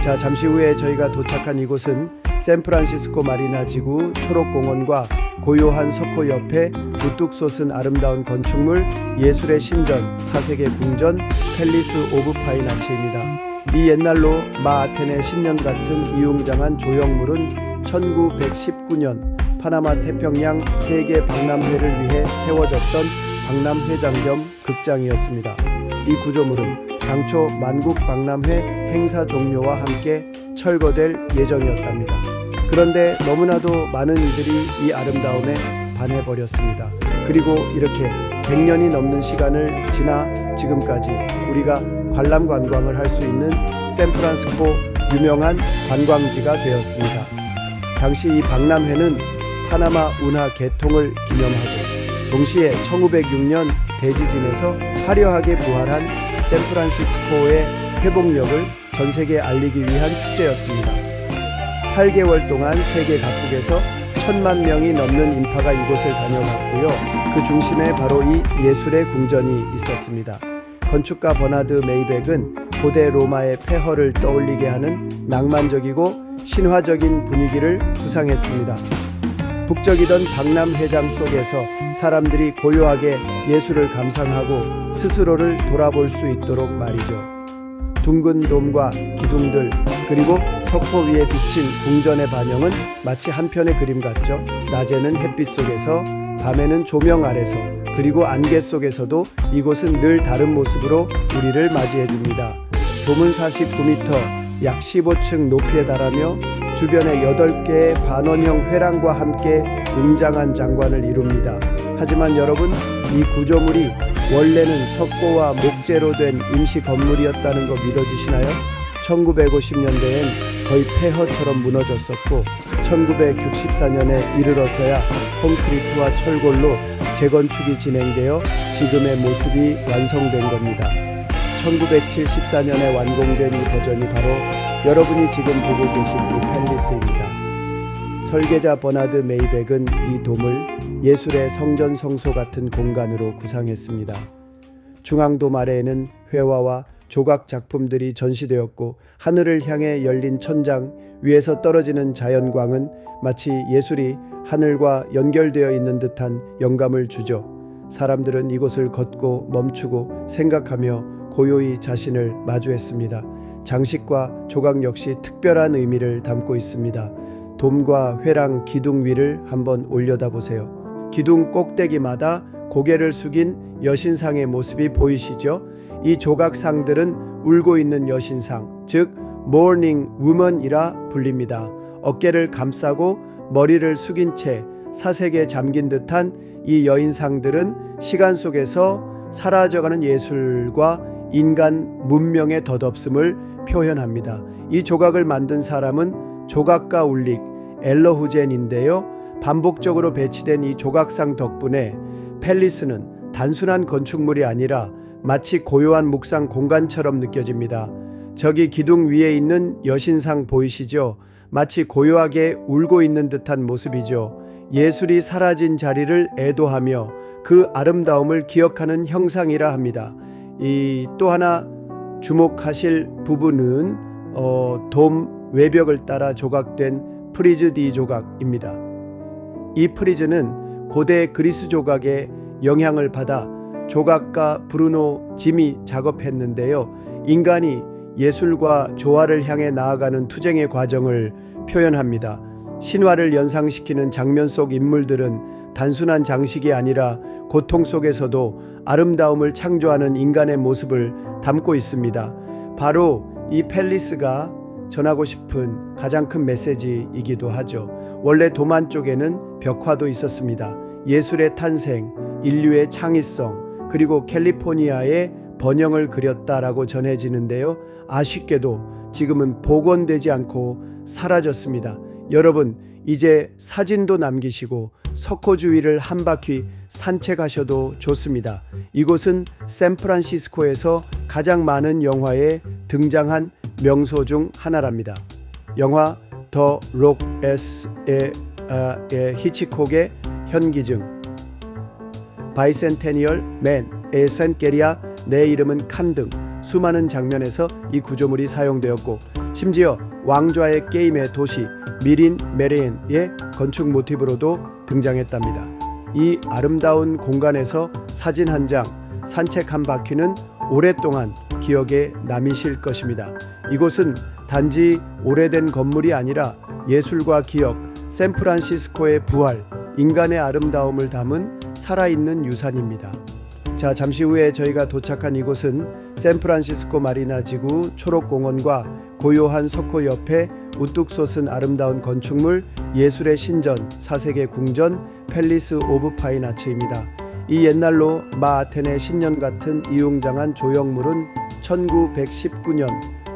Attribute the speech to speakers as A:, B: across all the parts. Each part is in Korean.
A: 자, 잠시 후에 저희가 도착한 이곳은 샌프란시스코 마리나 지구 초록공원과 고요한 석호 옆에 우뚝 솟은 아름다운 건축물 예술의 신전 4세계 궁전 팰리스 오브 파인 아치입니다. 이 옛날로 마 아테네 신년 같은 이웅장한 조형물은 1919년 파나마 태평양 세계 박람회를 위해 세워졌던 박람회장 겸 극장이었습니다. 이 구조물은 당초 만국 박람회 행사 종료와 함께 철거될 예정이었답니다. 그런데 너무나도 많은 이들이 이 아름다움에 반해버렸습니다. 그리고 이렇게 100년이 넘는 시간을 지나 지금까지 우리가 관람 관광을 할 수 있는 샌프란시스코 유명한 관광지가 되었습니다. 당시 이 박람회는 파나마 운하 개통을 기념하고 동시에 1906년 대지진에서 화려하게 부활한 샌프란시스코의 회복력을 전 세계에 알리기 위한 축제였습니다. 8개월 동안 세계 각국에서 1000만 명이 넘는 인파가 이곳을 다녀갔고요. 그 중심에 바로 이 예술의 궁전이 있었습니다. 건축가 버나드 메이백은 고대 로마의 폐허를 떠올리게 하는 낭만적이고 신화적인 분위기를 구상했습니다. 북적이던 박람회장 속에서 사람들이 고요하게 예술을 감상하고 스스로를 돌아볼 수 있도록 말이죠. 둥근 돔과 기둥들 그리고 석호 위에 비친 궁전의 반영은 마치 한 편의 그림 같죠. 낮에는 햇빛 속에서 밤에는 조명 아래서 그리고 안개 속에서도 이곳은 늘 다른 모습으로 우리를 맞이해 줍니다. 돔은 49m 약 15층 높이에 달하며 주변에 8개의 반원형 회랑과 함께 웅장한 장관을 이룹니다. 하지만 여러분, 이 구조물이 원래는 석고와 목재로 된 임시 건물이었다는 거 믿어지시나요? 1950년대엔 거의 폐허처럼 무너졌었고 1964년에 이르러서야 콘크리트와 철골로 재건축이 진행되어 지금의 모습이 완성된 겁니다. 1974년에 완공된 이 버전이 바로 여러분이 지금 보고 계신 이 팰리스입니다. 설계자 버나드 메이백은 이 돔을 예술의 성전성소 같은 공간으로 구상했습니다. 중앙돔 아래에는 회화와 조각 작품들이 전시되었고 하늘을 향해 열린 천장 위에서 떨어지는 자연광은 마치 예술이 하늘과 연결되어 있는 듯한 영감을 주죠. 사람들은 이곳을 걷고 멈추고 생각하며 고요히 자신을 마주했습니다. 장식과 조각 역시 특별한 의미를 담고 있습니다. 돔과 회랑 기둥 위를 한번 올려다보세요. 기둥 꼭대기마다 고개를 숙인 여신상의 모습이 보이시죠? 이 조각상들은 울고 있는 여신상, 즉 모닝 우먼이라 불립니다. 어깨를 감싸고 머리를 숙인 채 사색에 잠긴 듯한 이 여인상들은 시간 속에서 사라져가는 예술과 인간 문명의 덧없음을 표현합니다. 이 조각을 만든 사람은 조각가 울릭 엘러후젠인데요. 반복적으로 배치된 이 조각상 덕분에 팰리스는 단순한 건축물이 아니라 마치 고요한 묵상 공간처럼 느껴집니다. 저기 기둥 위에 있는 여신상 보이시죠? 마치 고요하게 울고 있는 듯한 모습이죠. 예술이 사라진 자리를 애도하며 그 아름다움을 기억하는 형상이라 합니다. 이 또 하나 주목하실 부분은 돔 외벽을 따라 조각된 프리즈 디 조각입니다. 이 프리즈는 고대 그리스 조각의 영향을 받아 조각가 브루노 짐이 작업했는데요. 인간이 예술과 조화를 향해 나아가는 투쟁의 과정을 표현합니다. 신화를 연상시키는 장면 속 인물들은 단순한 장식이 아니라 고통 속에서도 아름다움을 창조하는 인간의 모습을 담고 있습니다. 바로 이 팰리스가 전하고 싶은 가장 큰 메시지이기도 하죠. 원래 돔 안쪽에는 벽화도 있었습니다. 예술의 탄생, 인류의 창의성, 그리고 캘리포니아의 번영을 그렸다라고 전해지는데요. 아쉽게도 지금은 복원되지 않고 사라졌습니다. 여러분, 이제 사진도 남기시고 석호 주위를 한 바퀴 산책하셔도 좋습니다. 이곳은 샌프란시스코에서 가장 많은 영화에 등장한 명소 중 하나랍니다. 영화 더 록의 히치콕의 현기증, 바이센테니얼 맨, 에센게리아, 내 이름은 칸 등 수많은 장면에서 이 구조물이 사용되었고 심지어 왕좌의 게임의 도시 미린 메레엔의 건축 모티브로도 등장했답니다. 이 아름다운 공간에서 사진 한 장, 산책 한 바퀴는 오랫동안 기억에 남으실 것입니다. 이곳은 단지 오래된 건물이 아니라 예술과 기억, 샌프란시스코의 부활, 인간의 아름다움을 담은 살아있는 유산입니다. 자, 잠시 후에 저희가 도착한 이곳은 샌프란시스코 마리나 지구 초록공원과 고요한 석호 옆에 우뚝 솟은 아름다운 건축물 예술의 신전 4세계 궁전 팰리스 오브 파인 아츠입니다. 이 옛날로 마아텐의 신년 같은 이웅장한 조형물은 1919년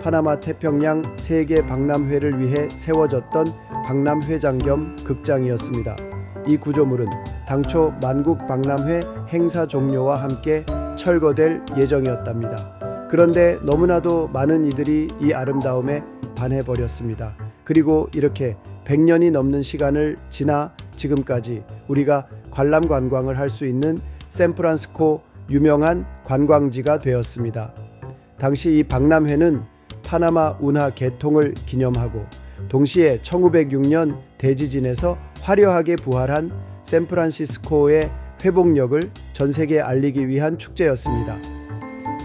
A: 파나마 태평양 세계 박람회를 위해 세워졌던 박람회장 겸 극장이었습니다. 이 구조물은 당초 만국 박람회 행사 종료와 함께 철거될 예정이었답니다. 그런데 너무나도 많은 이들이 이 아름다움에 반해버렸습니다. 그리고 이렇게 100년이 넘는 시간을 지나 지금까지 우리가 관람 관광을 할 수 있는 샌프란시스코 유명한 관광지가 되었습니다. 당시 이 박람회는 파나마 운하 개통을 기념하고 동시에 1906년 대지진에서 화려하게 부활한 샌프란시스코의 회복력을 전 세계에 알리기 위한 축제였습니다.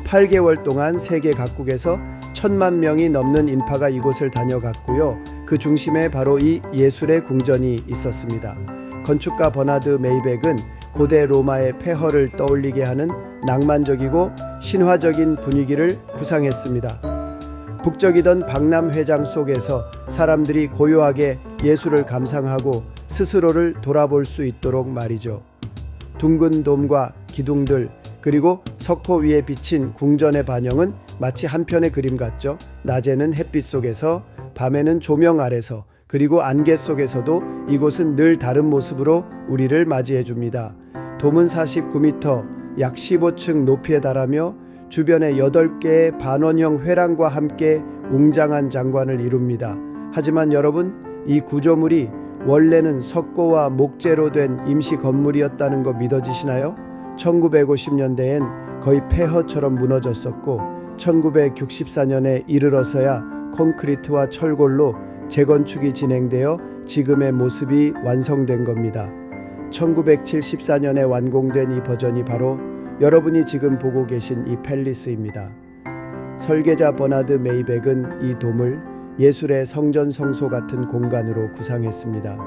A: 8개월 동안 세계 각국에서 1,000만 명이 넘는 인파가 이곳을 다녀갔고요. 그 중심에 바로 이 예술의 궁전이 있었습니다. 건축가 버나드 메이백은 고대 로마의 폐허를 떠올리게 하는 낭만적이고 신화적인 분위기를 구상했습니다. 북적이던 박람회장 속에서 사람들이 고요하게 예술을 감상하고 스스로를 돌아볼 수 있도록 말이죠. 둥근 돔과 기둥들 그리고 석호 위에 비친 궁전의 반영은 마치 한 편의 그림 같죠. 낮에는 햇빛 속에서, 밤에는 조명 아래서, 그리고 안개 속에서도 이곳은 늘 다른 모습으로 우리를 맞이해 줍니다. 돔은 49m, 약 15층 높이에 달하며 주변에 8개의 반원형 회랑과 함께 웅장한 장관을 이룹니다. 하지만 여러분, 이 구조물이 원래는 석고와 목재로 된 임시 건물이었다는 거 믿어지시나요? 1950년대엔 거의 폐허처럼 무너졌었고 1964년에 이르러서야 콘크리트와 철골로 재건축이 진행되어 지금의 모습이 완성된 겁니다. 1974년에 완공된 이 버전이 바로 여러분이 지금 보고 계신 이 팰리스입니다. 설계자 버나드 메이백은 이 돔을 예술의 성전성소 같은 공간으로 구상했습니다.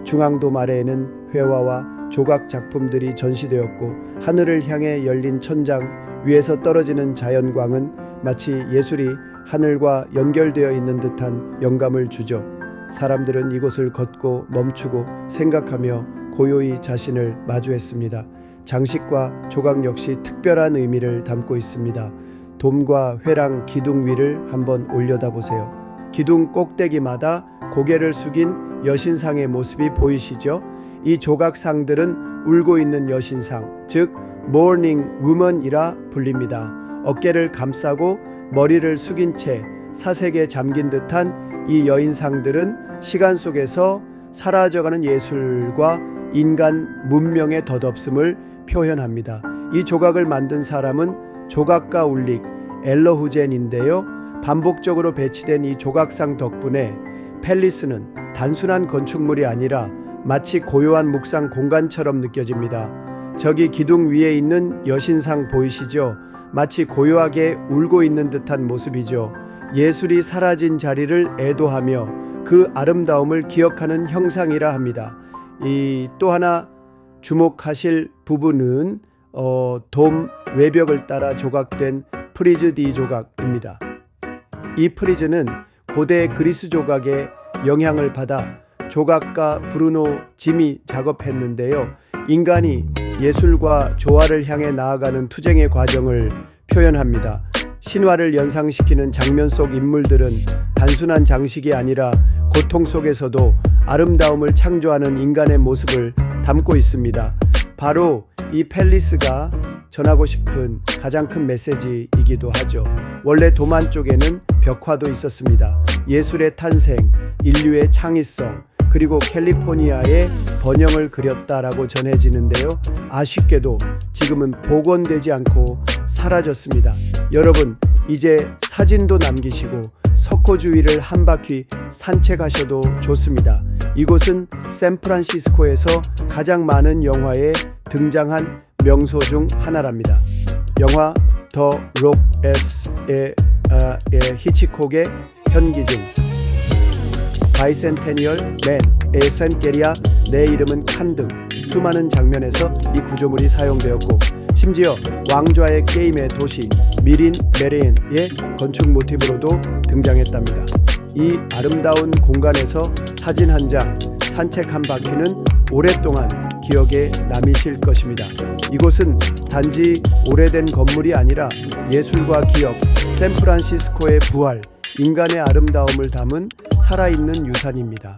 A: 중앙돔 아래에는 회화와 조각 작품들이 전시되었고 하늘을 향해 열린 천장 위에서 떨어지는 자연광은 마치 예술이 하늘과 연결되어 있는 듯한 영감을 주죠. 사람들은 이곳을 걷고 멈추고 생각하며 고요히 자신을 마주했습니다. 장식과 조각 역시 특별한 의미를 담고 있습니다. 돔과 회랑 기둥 위를 한번 올려다보세요. 기둥 꼭대기마다 고개를 숙인 여신상의 모습이 보이시죠? 이 조각상들은 울고 있는 여신상, 즉 모닝 우먼이라 불립니다. 어깨를 감싸고 머리를 숙인 채 사색에 잠긴 듯한 이 여인상들은 시간 속에서 사라져가는 예술과 인간 문명의 덧없음을 표현합니다. 이 조각을 만든 사람은 조각가 울릭 엘러후젠인데요. 반복적으로 배치된 이 조각상 덕분에 팰리스는 단순한 건축물이 아니라 마치 고요한 묵상 공간처럼 느껴집니다. 저기 기둥 위에 있는 여신상 보이시죠? 마치 고요하게 울고 있는 듯한 모습이죠. 예술이 사라진 자리를 애도하며 그 아름다움을 기억하는 형상이라 합니다. 이 또 하나 주목하실 부분은 돔 외벽을 따라 조각된 프리즈 디 조각입니다. 이 프리즈는 고대 그리스 조각의 영향을 받아 조각가 브루노 짐이 작업했는데요. 인간이 예술과 조화를 향해 나아가는 투쟁의 과정을 표현합니다. 신화를 연상시키는 장면 속 인물들은 단순한 장식이 아니라 고통 속에서도 아름다움을 창조하는 인간의 모습을 담고 있습니다. 바로 이 팰리스가 전하고 싶은 가장 큰 메시지이기도 하죠. 원래 돔 안쪽에는 벽화도 있었습니다. 예술의 탄생, 인류의 창의성, 그리고 캘리포니아의 번영을 그렸다라고 전해지는데요. 아쉽게도 지금은 복원되지 않고 사라졌습니다. 여러분, 이제 사진도 남기시고 석고 주위를 한 바퀴 산책하셔도 좋습니다. 이곳은 샌프란시스코에서 가장 많은 영화에 등장한 명소 중 하나랍니다. 영화 더 록에스의 히치콕의 현기증, 바이센테니얼 맨의 센게리아, 내 이름은 칸 등 수많은 장면에서 이 구조물이 사용되었고, 심지어 왕좌의 게임의 도시 미린 메리엔의 건축 모티브로도 등장했답니다. 이 아름다운 공간에서 사진 한 장, 산책 한 바퀴는 오랫동안 기억에 남으실 것입니다. 이곳은 단지 오래된 건물이 아니라 예술과 기억, 샌프란시스코의 부활, 인간의 아름다움을 담은 살아있는 유산입니다.